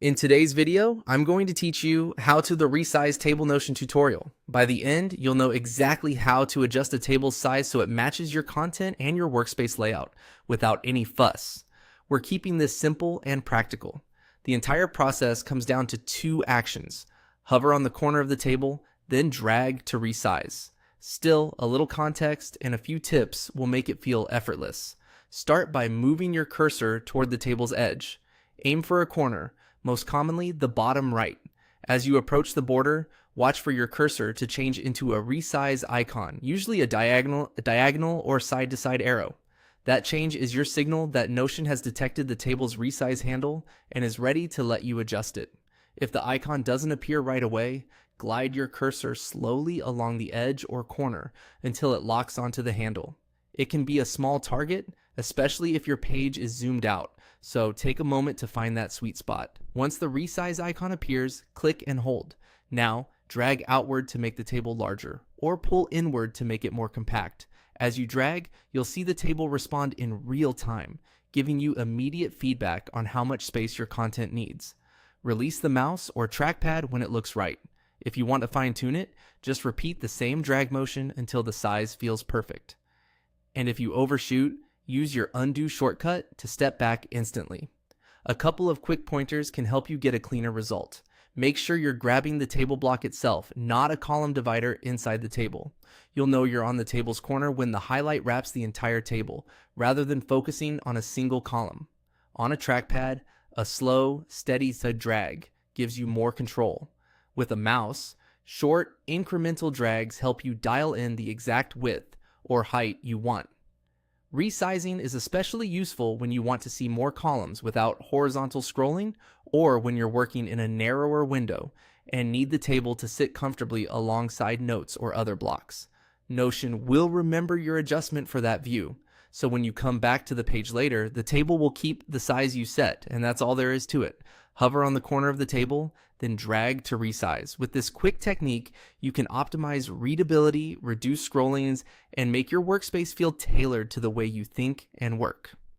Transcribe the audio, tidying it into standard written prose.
In today's video, I'm going to teach you how to the Resize table notion tutorial. By the end, you'll know exactly how to adjust a table's size so it matches your content and your workspace layout without any fuss. We're keeping this simple and practical. The entire process comes down to two actions. Hover on the corner of the table, then drag to resize. Still, a little context and a few tips will make it feel effortless. Start by moving your cursor toward the table's edge. Aim for a corner, most commonly the bottom right. As you approach the border, watch for your cursor to change into a resize icon, usually a diagonal or side-to-side arrow. That change is your signal that Notion has detected the table's resize handle and is ready to let you adjust it. If the icon doesn't appear right away, glide your cursor slowly along the edge or corner until it locks onto the handle. It can be a small target, especially if your page is zoomed out, so take a moment to find that sweet spot. Once the resize icon appears, click and hold. Now, drag outward to make the table larger, or pull inward to make it more compact. As you drag, you'll see the table respond in real time, giving you immediate feedback on how much space your content needs. Release the mouse or trackpad when it looks right. If you want to fine-tune it, just repeat the same drag motion until the size feels perfect. And if you overshoot, use your undo shortcut to step back instantly. A couple of quick pointers can help you get a cleaner result. Make sure you're grabbing the table block itself, not a column divider inside the table. You'll know you're on the table's corner when the highlight wraps the entire table, rather than focusing on a single column. On a trackpad, a slow, steady drag gives you more control. With a mouse, short, incremental drags help you dial in the exact width or height you want. Resizing is especially useful when you want to see more columns without horizontal scrolling, or when you're working in a narrower window and need the table to sit comfortably alongside notes or other blocks. Notion will remember your adjustment for that view, so when you come back to the page later, the table will keep the size you set, and that's all there is to it. Hover on the corner of the table, then drag to resize. With this quick technique, you can optimize readability, reduce scrollings, and make your workspace feel tailored to the way you think and work.